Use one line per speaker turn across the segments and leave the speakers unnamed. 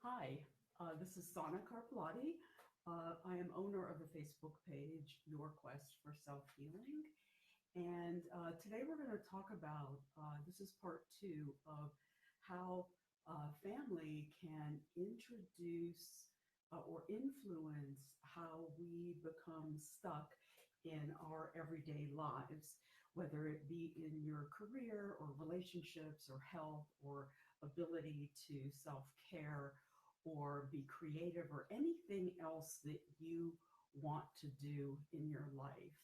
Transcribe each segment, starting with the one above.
Hi, this is Sana Carpelati. I am owner of the Facebook page Your Quest for Self Healing. And today we're going to talk about this is part two of how family can introduce or influence how we become stuck in our everyday lives, whether it be in your career or relationships or health or ability to self care or be creative or anything else that you want to do in your life.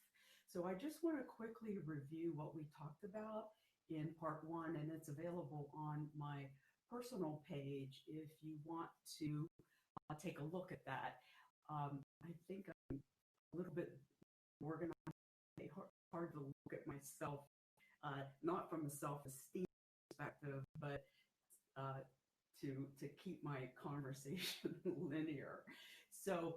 So I just want to quickly review what we talked about in part one, and it's available on my personal page if you want to take a look at that. I think I'm a little bit organized, hard to look at myself, not from a self-esteem perspective, but uh, to keep my conversation linear. So,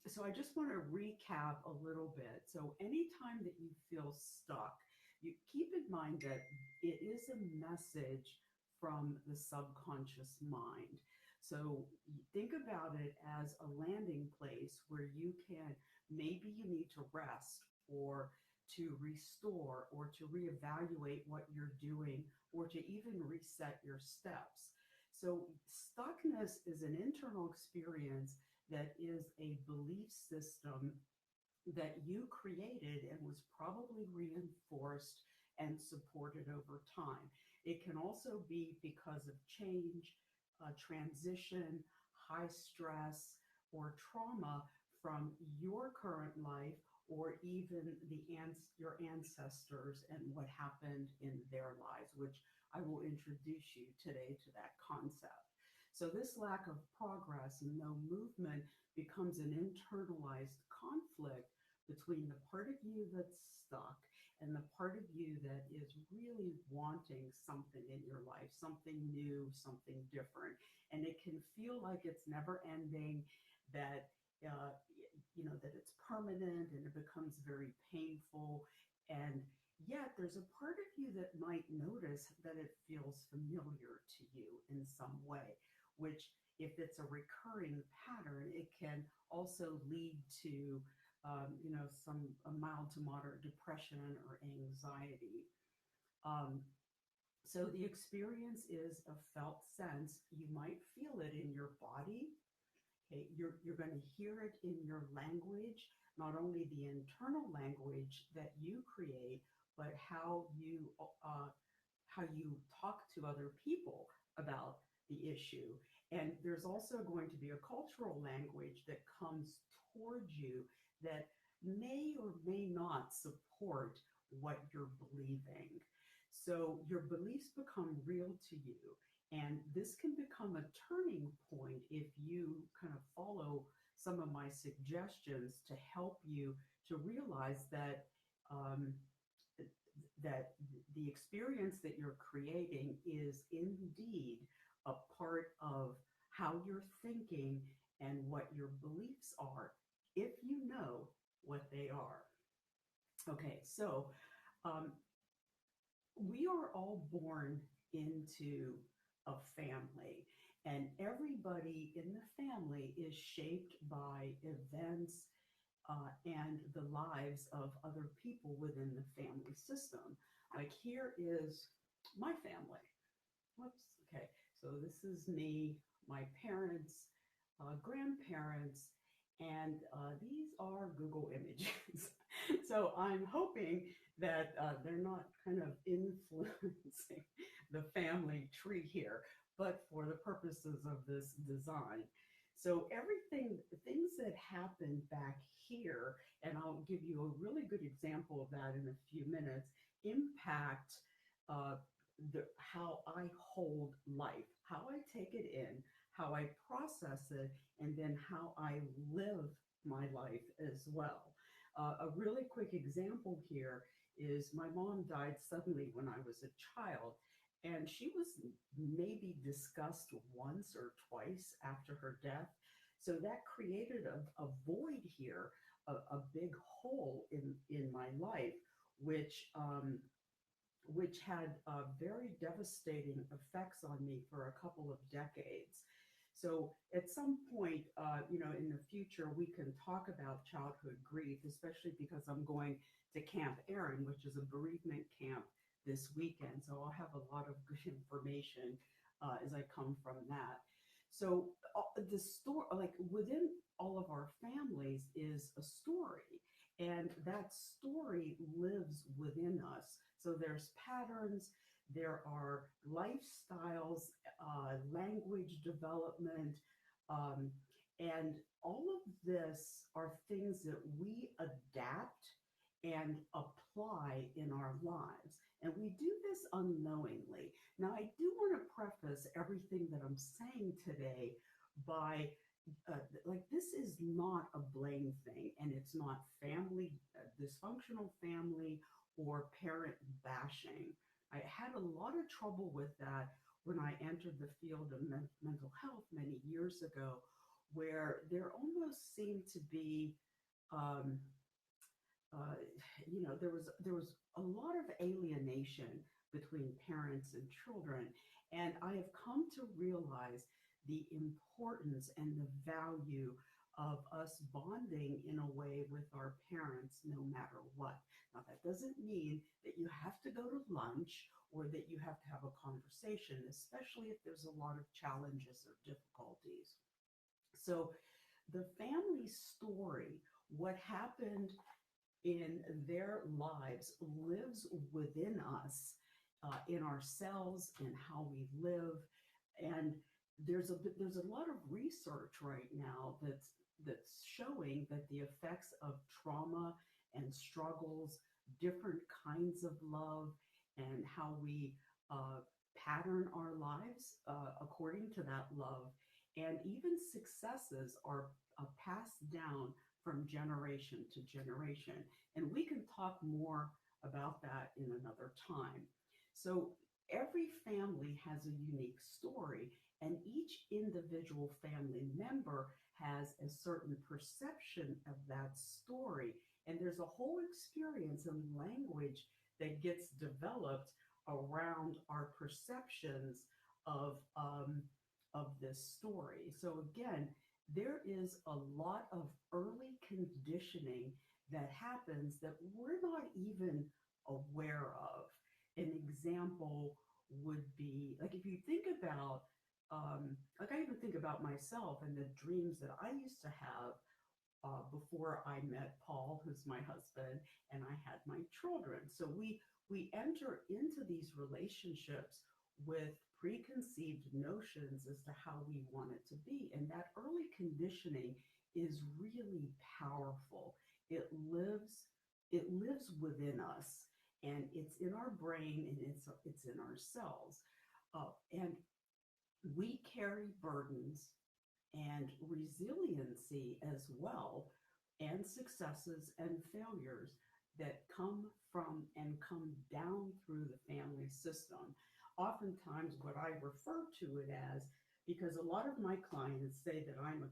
so I just want to recap a little bit. So, anytime that you feel stuck, you keep in mind that it is a message from the subconscious mind. So, think about it as a landing place where you can maybe you need to rest or to restore or to reevaluate what you're doing or to even reset your steps. So, stuckness is an internal experience that is a belief system that you created and was probably reinforced and supported over time. It can also be because of change, transition, high stress, or trauma from your current life or even your ancestors and what happened in their lives, which I will introduce you today to that concept. So this lack of progress and no movement becomes an internalized conflict between the part of you that's stuck and the part of you that is really wanting something in your life, something new, something different. And it can feel like it's never ending, that that it's permanent and it becomes very painful. And yet there's a part of you that might notice that it feels familiar to you in some way, which if it's a recurring pattern, it can also lead to some a mild to moderate depression or anxiety. Um, so the experience is a felt sense. You might feel it in your body. Okay, you're going to hear it in your language, not only the internal language that you create, but how you talk to other people about the issue. And there's also going to be a cultural language that comes towards you that may or may not support what you're believing. So your beliefs become real to you. And this can become a turning point if you kind of follow some of my suggestions to help you to realize that um, that the experience that you're creating is indeed a part of how you're thinking and what your beliefs are, if you know what they are. Okay, so um, we are all born into a family, and everybody in the family is shaped by events and the lives of other people within the family system. Like here is my family. Whoops. Okay. So this is me, my parents, grandparents, and these are Google images. So I'm hoping that they're not kind of influencing the family tree here, but for the purposes of this design. So everything, things that happen back here, and I'll give you a really good example of that in a few minutes, impact uh, how I hold life, how I take it in, how I process it, and then how I live my life as well. A really quick example here is my mom died suddenly when I was a child, and she was maybe discussed once or twice after her death. So that created a void here, a big hole in my life, which which had very devastating effects on me for a couple of decades. So at some point, in the future, we can talk about childhood grief, especially because I'm going to Camp Erin, which is a bereavement camp this weekend. So I'll have a lot of good information as I come from that. So the story, like within all of our families, is a story, and that story lives within us. So there's patterns, there are lifestyles, language development, um, and all of this are things that we adapt and apply in our lives. And we do this unknowingly. Now, I do want to preface everything that I'm saying today by like this is not a blame thing, and it's not family dysfunctional family or parent bashing. I had a lot of trouble with that when I entered the field of mental health many years ago, where there almost seemed to be um, uh, there was a lot of alienation between parents and children, and I have come to realize the importance and the value of us bonding in a way with our parents no matter what. Now, that doesn't mean that you have to go to lunch or that you have to have a conversation, especially if there's a lot of challenges or difficulties. So the family story, what happened in their lives, lives within us, in ourselves, in how we live. And there's a lot of research right now that's showing that the effects of trauma and struggles, different kinds of love, and how we pattern our lives according to that love, and even successes are passed down from generation to generation. And we can talk more about that in another time. So every family has a unique story, and each individual family member has a certain perception of that story. And there's a whole experience and language that gets developed around our perceptions of this story. So again, there is a lot of early conditioning that happens that we're not even aware of. An example would be like if you think about, like I even think about myself and the dreams that I used to have before I met Paul, who's my husband, and I had my children. So we enter into these relationships with preconceived notions as to how we want it to be, and that early conditioning is really powerful. It lives within us, and it's in our brain, and it's in our cells, and we carry burdens and resiliency as well, and successes and failures that come from and come down through the family system. Oftentimes, what I refer to it as, because a lot of my clients say that I'm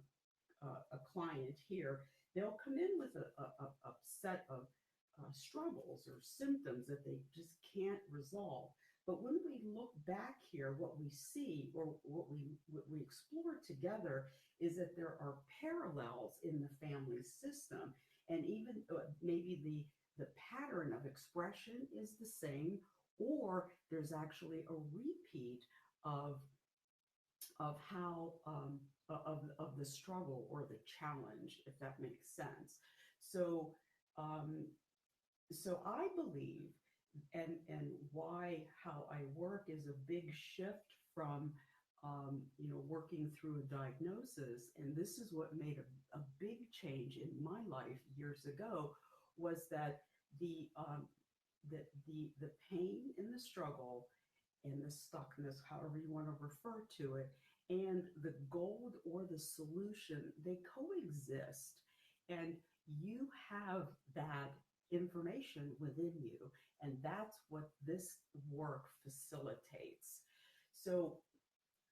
a client here, they'll come in with a set of struggles or symptoms that they just can't resolve. But when we look back here, what we see, or what we explore together, is that there are parallels in the family system, and even maybe the pattern of expression is the same, or there's actually a repeat of how of the struggle or the challenge, if that makes sense. So um, so I believe, and why how I work is a big shift from working through a diagnosis, and this is what made a big change in my life years ago, was that the the pain and the struggle and the stuckness, however you want to refer to it, and the gold or the solution, they coexist. And you have that information within you. And that's what this work facilitates. So,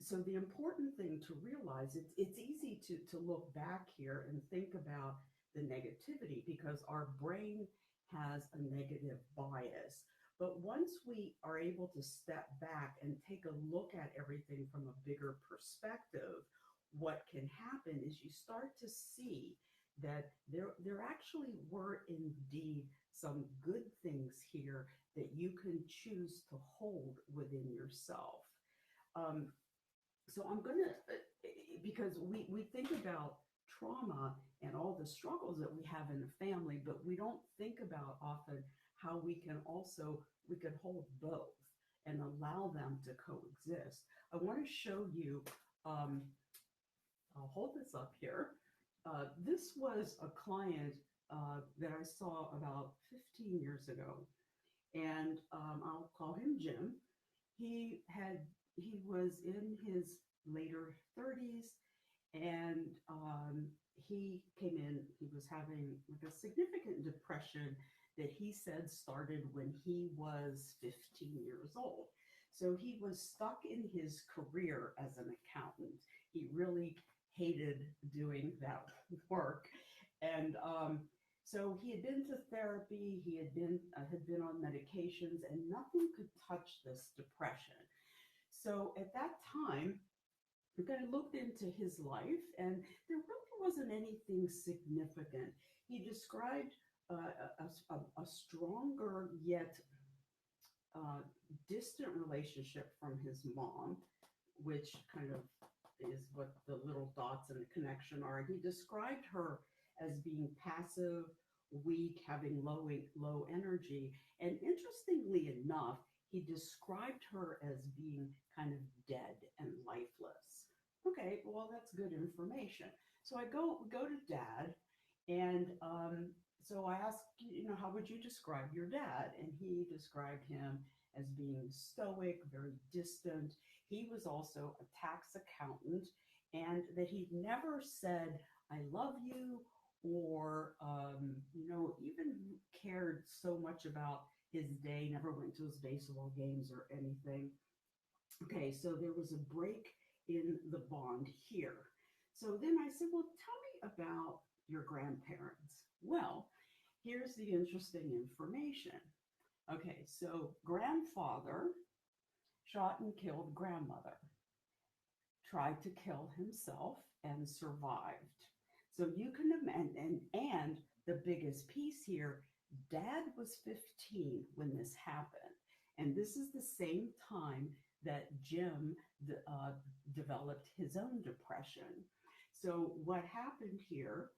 so the important thing to realize, it's easy to look back here and think about the negativity because our brain has a negative bias. But once we are able to step back and take a look at everything from a bigger perspective, what can happen is you start to see that there actually were indeed some good things here that you can choose to hold within yourself. Um, so I'm going to, because we think about trauma and all the struggles that we have in the family, but we don't think about often how we can hold both and allow them to coexist. I want to show you, um, I'll hold this up here. This was a client that I saw about 15 years ago, and I'll call him Jim. He was in his later 30s, and he came in. He was having like a significant depression that he said started when he was 15 years old. So he was stuck in his career as an accountant. He really hated doing that work, and so he had been to therapy. He had been on medications, and nothing could touch this depression. So at that time, we kind of looked into his life, and there really wasn't anything significant. He described a stronger yet uh, distant relationship from his mom, which kind of is what the little dots in the connection are. He described her as being passive, weak, having low energy, and interestingly enough, he described her as being kind of dead and lifeless. Okay, well that's good information. So I go to dad, and so I asked, how would you describe your dad? And he described him as being stoic, very distant. He was also a tax accountant, and that he never said, I love you, or, even cared so much about his day, never went to his baseball games or anything. Okay, so there was a break in the bond here. So then I said, well, tell me about your grandparents. Well, here's the interesting information. Okay, so grandfather shot and killed grandmother, tried to kill himself and survived. So you can imagine, and the biggest piece here, dad was 15 when this happened. And this is the same time that Jim developed his own depression. So what happened here,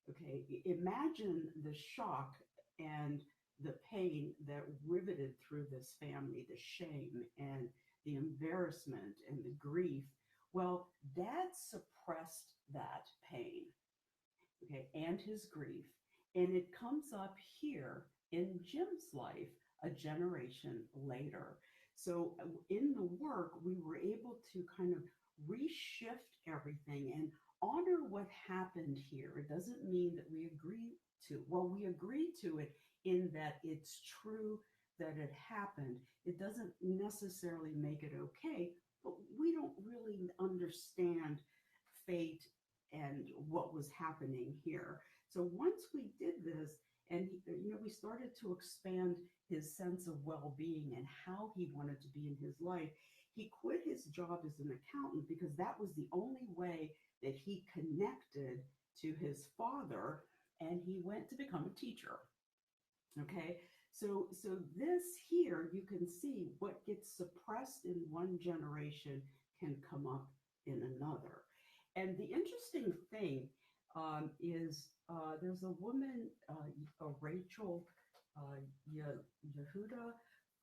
okay, imagine the shock and the pain that riveted through this family, the shame and the embarrassment and the grief. Well, dad suppressed that pain, okay, and his grief. And it comes up here in Jim's life a generation later. So in the work, we were able to kind of reshift everything and honor what happened here. It doesn't mean that we agree we agree to it in that it's true that it happened. It doesn't necessarily make it okay, but we don't really understand fate and what was happening here. So once we did this, and we started to expand his sense of well-being and how he wanted to be in his life, he quit his job as an accountant because that was the only way that he connected to his father, and he went to become a teacher. Okay, so this here, you can see what gets suppressed in one generation can come up in another. And the interesting thing is there's a woman, Rachel Yehuda,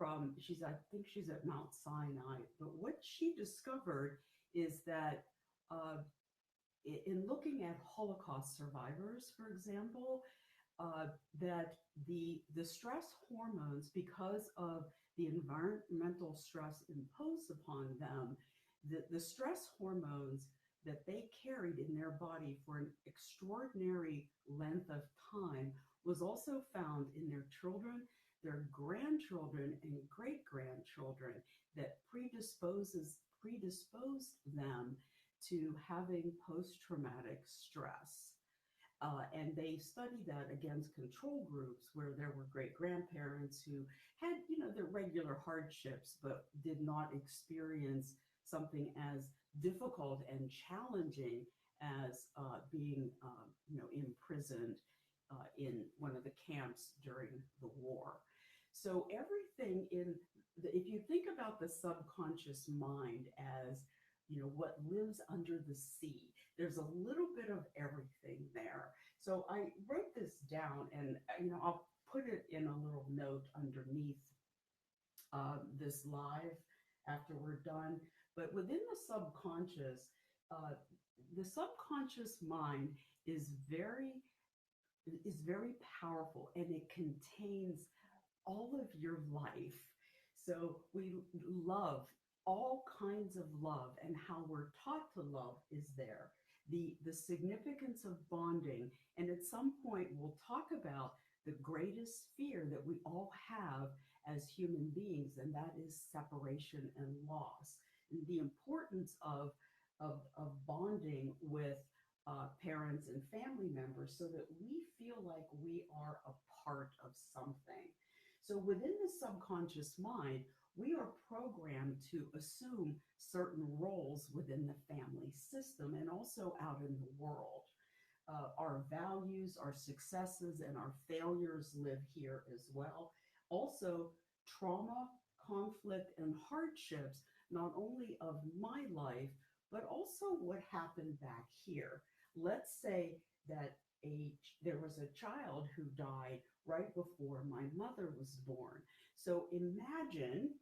I think she's at Mount Sinai. But what she discovered is that in looking at Holocaust survivors, for example, that the stress hormones, because of the environmental stress imposed upon them, the stress hormones that they carried in their body for an extraordinary length of time was also found in their children, their grandchildren, and great grandchildren, that predisposed them to having post-traumatic stress. And they studied that against control groups where there were great grandparents who had, their regular hardships, but did not experience something as difficult and challenging as being, imprisoned in one of the camps during the war. So everything if you think about the subconscious mind as, what lives under the sea, there's a little bit of everything there. So I wrote this down, and I'll put it in a little note underneath this live after we're done. But within uh, the subconscious mind is very powerful, and it contains all of your life. So we love, all kinds of love, and how we're taught to love is there. The significance of bonding, and at some point we'll talk about the greatest fear that we all have as human beings, and that is separation and loss. And the importance of bonding with parents and family members so that we feel like we are a part of something. So within the subconscious mind, we are programmed to assume certain roles within the family system and also out in the world. Our values, our successes, and our failures live here as well. Also, trauma, conflict, and hardships, not only of my life, but also what happened back here. Let's say that there was a child who died right before my mother was born. So imagine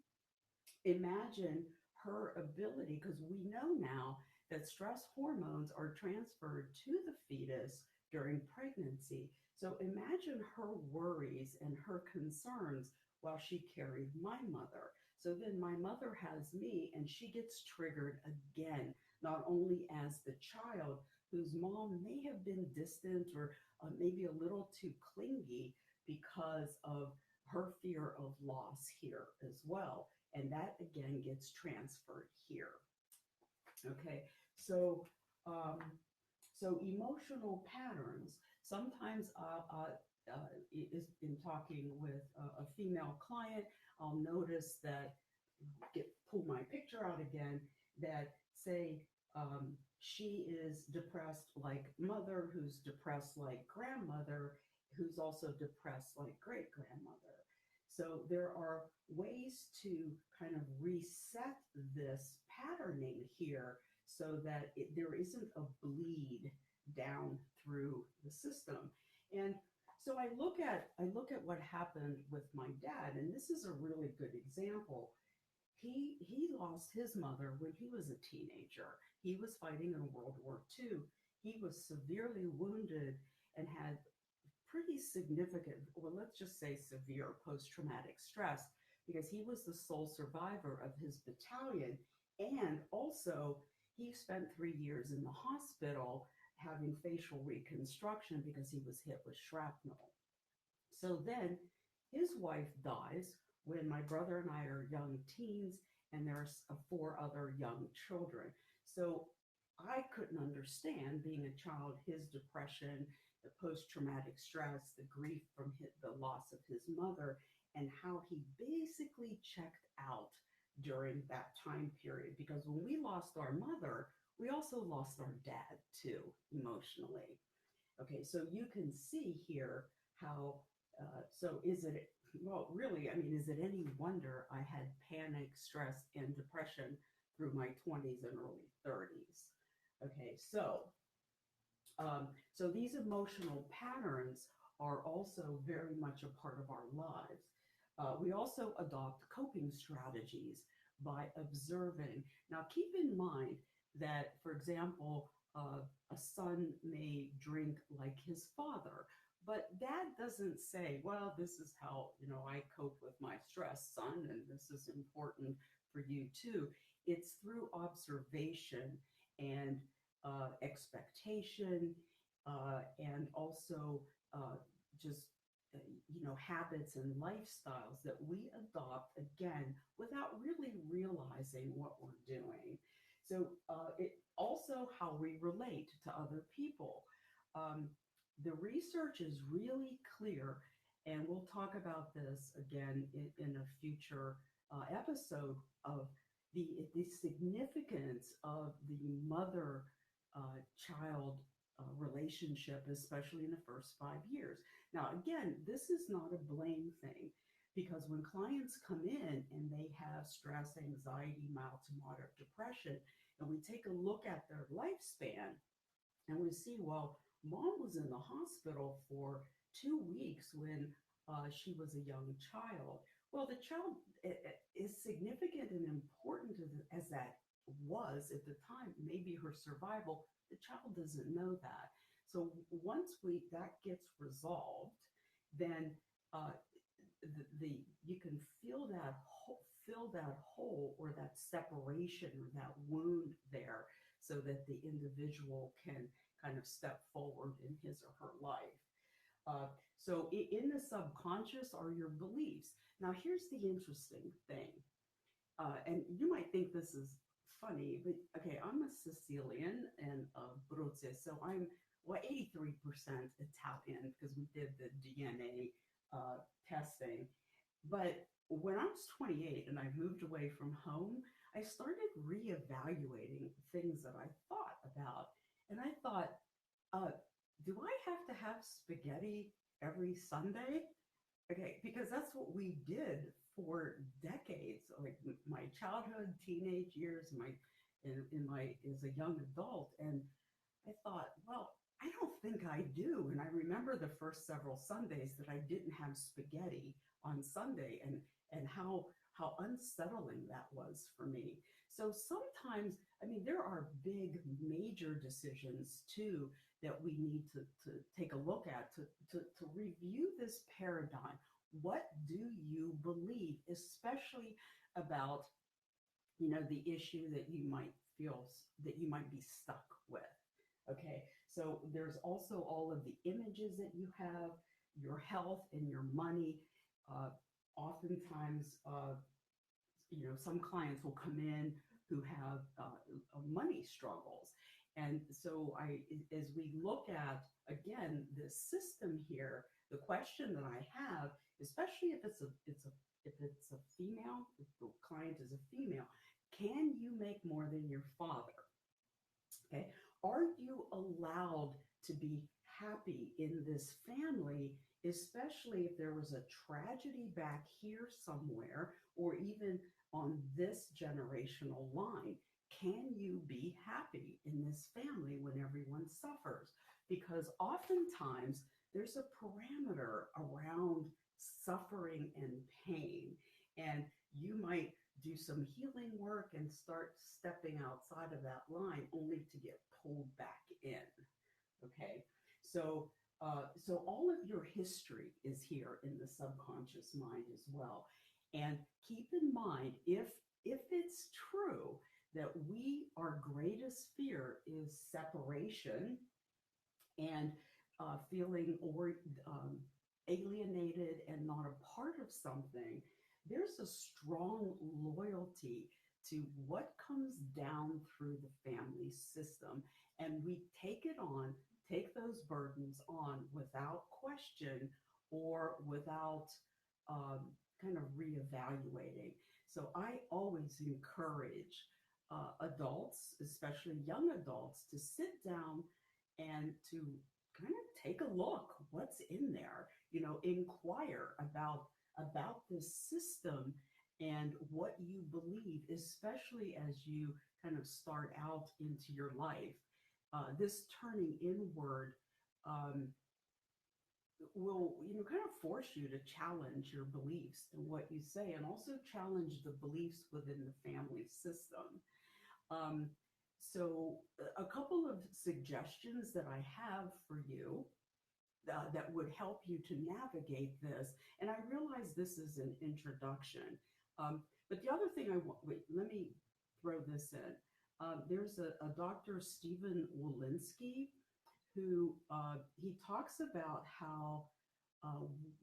her ability, because we know now that stress hormones are transferred to the fetus during pregnancy. So imagine her worries and her concerns while she carried my mother. So then my mother has me, and she gets triggered again, not only as the child whose mom may have been distant or maybe a little too clingy because of her fear of loss here as well. And that again gets transferred here. Okay, so um, emotional patterns. Sometimes in talking with a female client, I'll notice that pull my picture out again. That say she is depressed like mother, who's depressed like grandmother, who's also depressed like great grandmother. So there are ways to kind of reset this patterning here so that there isn't a bleed down through the system. And so I look at what happened with my dad, and this is a really good example. He lost his mother when he was a teenager. He was fighting in World War II. He was severely wounded and had pretty significant, well, let's just say severe post-traumatic stress, because he was the sole survivor of his battalion. And also, he spent 3 years in the hospital having facial reconstruction because he was hit with shrapnel. So then his wife dies when my brother and I are young teens, and there's four other young children. So I couldn't understand, being a child, his depression, the post-traumatic stress, the grief from the loss of his mother, and how he basically checked out during that time period. Because when we lost our mother, we also lost our dad too, emotionally. Okay, so you can see here how, so is it, well, really, I mean, is it any wonder I had panic, stress, and depression through my 20s and early 30s? Okay, so these emotional patterns are also very much a part of our lives. We also adopt coping strategies by observing. Now, keep in mind that, for example, a son may drink like his father, but dad doesn't say, well, this is how, I cope with my stress, son, and this is important for you too. It's through observation and expectation, and also just habits and lifestyles that we adopt again without really realizing what we're doing. So it also how we relate to other people. Um, the research is really clear, and we'll talk about this again in a future episode of the significance of the mother child relationship, especially in the first 5 years. Now, again, this is not a blame thing because when clients come in and they have stress, anxiety, mild to moderate depression, and we take a look at their lifespan and we see, well, mom was in the hospital for 2 weeks when she was a young child. Well, the child is significant and important as that was at the time, maybe her survival, the child doesn't know that. So once we that gets resolved, then uh, the you can fill that hole or that separation or that wound there so that the individual can kind of step forward in his or her life. uh, so in the subconscious are your beliefs. Now here's the interesting thing, and you might think this is funny, but okay, I'm a Sicilian and Abruzzi, so I'm, well, 83% Italian because we did the DNA testing. But when I was 28 and I moved away from home, I started reevaluating things that I thought about. And I thought, uh, do I have to have spaghetti every Sunday? Okay, because that's what we did for decades, like my childhood, teenage years, in my as a young adult. And I thought, well, I don't think I do. And I remember the first several Sundays that I didn't have spaghetti on Sunday, and how unsettling that was for me. So sometimes, I mean, there are big major decisions too that we need to take a look at to review this paradigm. What do you believe, especially about, the issue that you might feel that you might be stuck with? Okay, so there's also all of the images that you have, your health and your money. Uh, Oftentimes, some clients will come in who have money struggles. And so as we look at, again, the system here, the question that I have, especially if it's a female, if the client is a female, can you make more than your father? Okay. Are you allowed to be happy in this family, especially if there was a tragedy back here somewhere, or even on this generational line? Can you be happy in this family when everyone suffers? Because oftentimes there's a parameter around suffering and pain, and you might do some healing work and start stepping outside of that line only to get pulled back in. Okay, so all of your history is here in the subconscious mind as well. And keep in mind, if it's true that our greatest fear is separation and feeling or alienated and not a part of something, there's a strong loyalty to what comes down through the family system. And we take those burdens on without question or without um, kind of reevaluating. So I always encourage adults, especially young adults, to sit down and to kind of take a look what's in there, inquire about this system and what you believe, especially as you kind of start out into your life. This turning inward um, will, kind of force you to challenge your beliefs and what you say, and also challenge the beliefs within the family system. Um, so, a couple of suggestions that I have for you that would help you to navigate this. And I realize this is an introduction. But the other thing wait, let me throw this in. There's a Dr. Stephen Walensky who he talks about how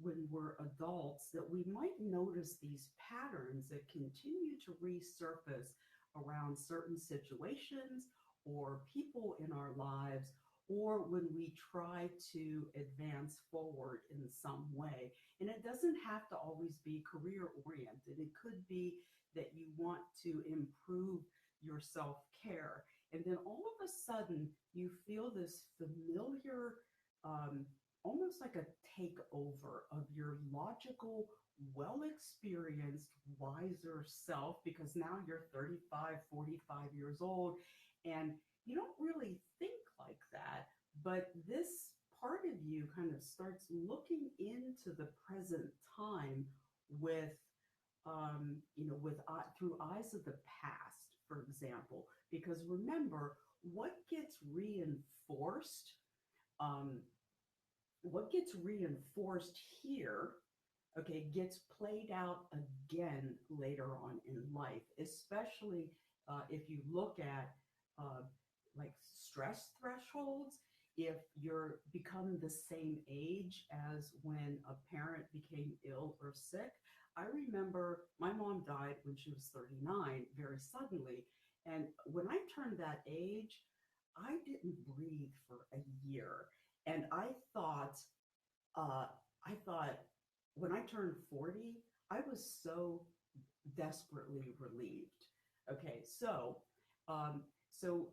when we're adults that we might notice these patterns that continue to resurface around certain situations or people in our lives, or when we try to advance forward in some way. And it doesn't have to always be career oriented. It could be that you want to improve your self-care. And then all of a sudden, you feel this familiar, um, almost like a takeover of your logical, well experienced, wiser self, because now you're 35, 45 years old, and you don't really think like that. But this part of you kind of starts looking into the present time with with through eyes of the past, for example, because remember what gets reinforced, um, what gets reinforced here, okay, gets played out again later on in life, especially if you look at uh, like stress thresholds. If you're become the same age as when a parent became ill or sick. I remember my mom died when she was 39 very suddenly. And when I turned that age, I didn't breathe for a year. And uh, I thought when I turned 40, I was so desperately relieved. Okay, um, so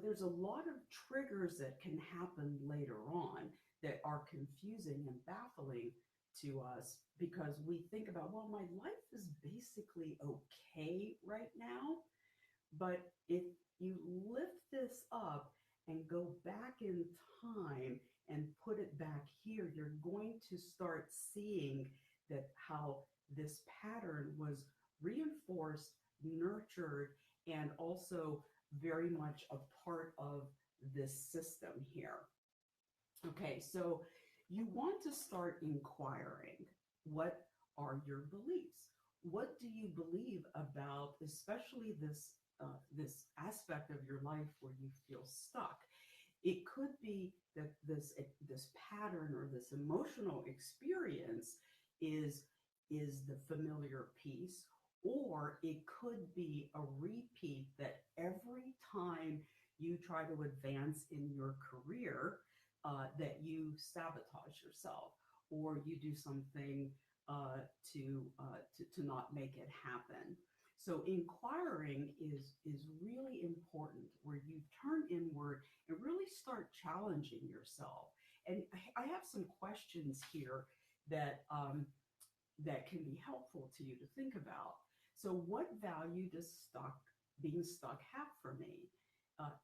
there's a lot of triggers that can happen later on that are confusing and baffling to us because we think about, well, my life is basically okay right now. But if you lift this up and go back in time and put it back here, you're going to start seeing that how this pattern was reinforced, nurtured, and also very much a part of this system here. Okay, so you want to start inquiring, what are your beliefs? What do you believe about, especially this aspect of your life where you feel stuck? It could be that this pattern or this emotional experience is is the familiar piece, or it could be a repeat that every time you try to advance in your career, that you sabotage yourself or you do something to not make it happen. So inquiring is really important, where you turn inward and really start challenging yourself. And I have some questions here that that can be helpful to you to think about. So, what value does being stuck have for me?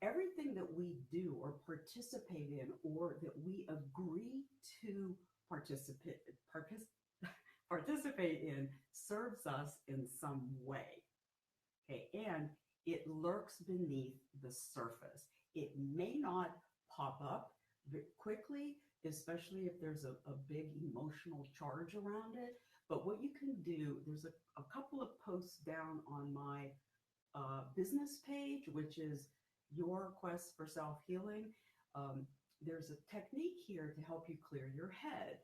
Everything that we do or participate in, or that we agree to participate participate in, serves us in some way. Okay, and it lurks beneath the surface. It may not pop up quickly, especially if there's a big emotional charge around it. But what you can do, there's a couple of posts down on my business page, which is Your Quest for Self Healing. Um, there's a technique here to help you clear your head.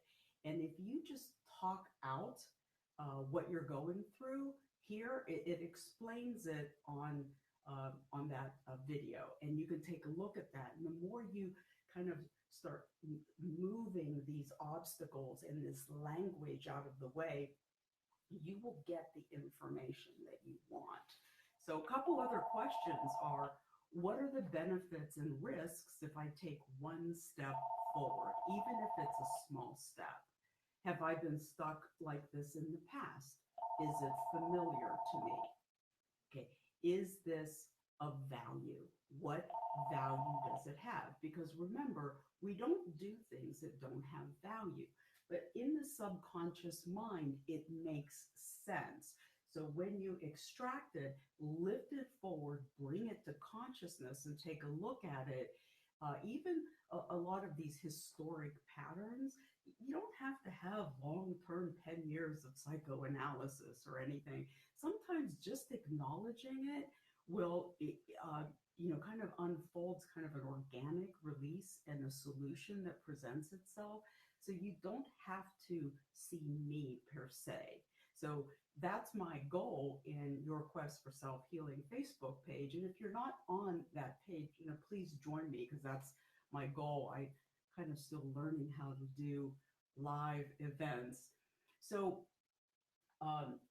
And if you just talk out what you're going through here, it explains it on that video, and you can take a look at that. And the more you kind of start moving these obstacles and this language out of the way, you will get the information that you want. So a couple other questions are, what are the benefits and risks if I take one step forward, even if it's a small step? Have I been stuck like this in the past? Is it familiar to me? Okay, is this of value? What value does it have? Because remember, we don't do things that don't have value, but in the subconscious mind, it makes sense. So when you extract it, lift it forward, bring it to consciousness and take a look at it, even a lot of these historic patterns, you don't have to have long-term 10 years of psychoanalysis or anything. Sometimes just acknowledging it will, kind of unfolds kind of an organic release and a solution that presents itself. So you don't have to see me per se. So that's my goal in Your Quest for Self Healing Facebook page. And if you're not on that page, please join me, because that's my goal. I kind of still learning how to do live events. So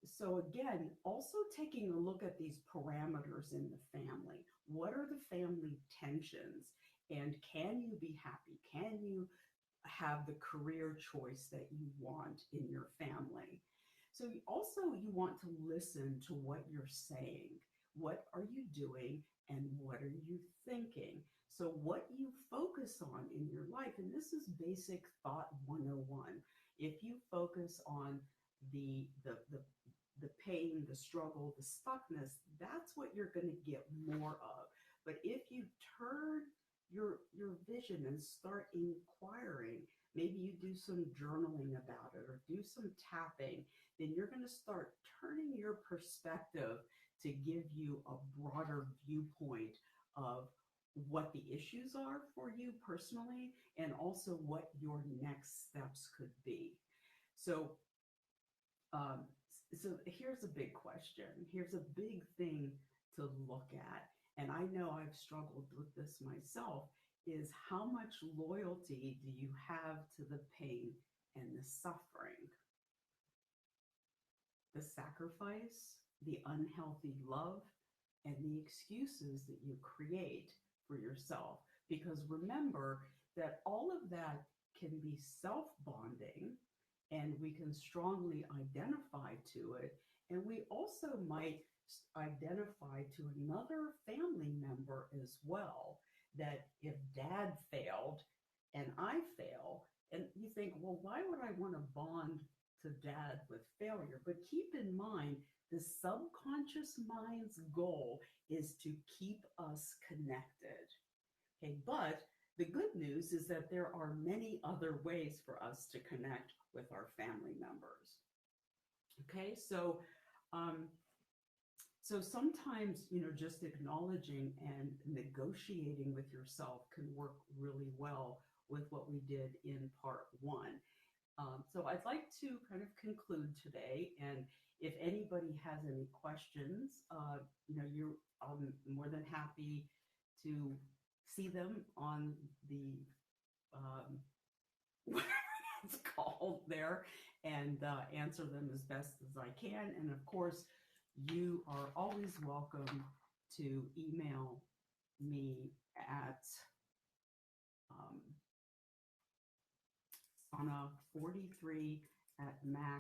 So again, also taking a look at these parameters in the family. What are the family tensions? And can you be happy? Can you have the career choice that you want in your family? So you want to listen to what you're saying. What are you doing and what are you thinking? So what you focus on in your life, and this is basic thought 101. If you focus on the the the the pain, the struggle, the stuckness, that's what you're going to get more of. But if you turn your vision and start inquiring, maybe you do some journaling about it or do some tapping, then you're going to start turning your perspective to give you a broader viewpoint of what the issues are for you personally and also what your next steps could be. So um, so here's a big question. Here's a big thing to look at. And I know I've struggled with this myself, is how much loyalty do you have to the pain and the suffering, the sacrifice, the unhealthy love, and the excuses that you create for yourself? Because remember that all of that can be self-bonding and we can strongly identify to it. And we also might identify to another family member as well, that if dad failed and I fail, and you think, well, why would I want to bond to dad with failure? But keep in mind, the subconscious mind's goal is to keep us connected. Okay, but the good news is that there are many other ways for us to connect with our family members. Okay, um, so sometimes, just acknowledging and negotiating with yourself can work really well with what we did in part one. So I'd like to kind of conclude today, and if anybody has any questions, I'm more than happy to see them on the whatever it's called there and answer them as best as I can. And of course, you are always welcome to email me at sana43 at mac.com.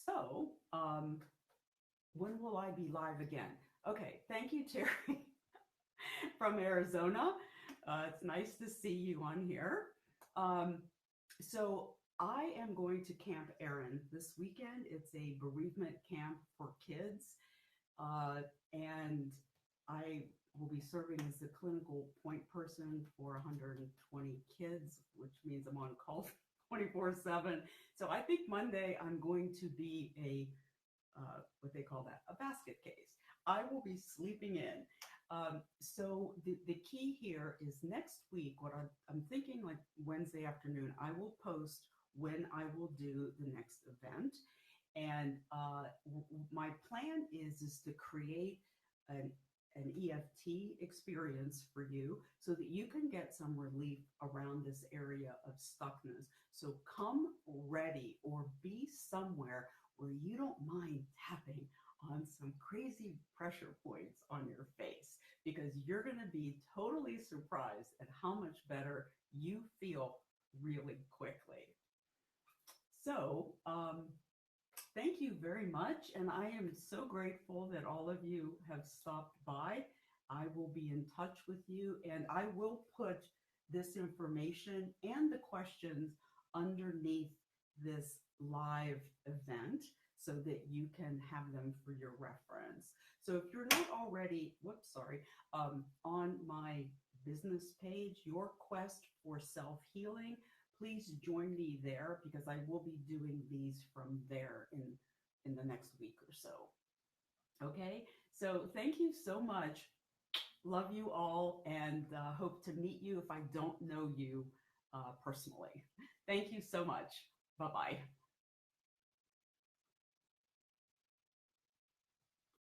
So, when will I be live again? Okay, thank you, Terry, from Arizona. It's nice to see you on here. So I am going to Camp Erin this weekend. It's a bereavement camp for kids. And I will be serving as the clinical point person for 120 kids, which means I'm on call 24/7. So I think Monday I'm going to be what they call that, a basket case. I will be sleeping in. So the key here is next week, what I'm thinking, like Wednesday afternoon, I will post when I will do the next event. And my plan is to create an EFT experience for you so that you can get some relief around this area of stuckness. So come ready or be somewhere where you don't mind tapping on some crazy pressure points on your face, because you're going to be totally surprised at how much better you feel really quickly. So, thank you very much, and I am so grateful that all of you have stopped by. I will be in touch with you, and I will put this information and the questions underneath this live event so that you can have them for your reference. So if you're not already, on my business page, Your Quest for Self-Healing, please join me there, because I will be doing these from there in the next week or so. Okay, so thank you so much. Love you all, and hope to meet you if I don't know you personally. Thank you so much. Bye-bye.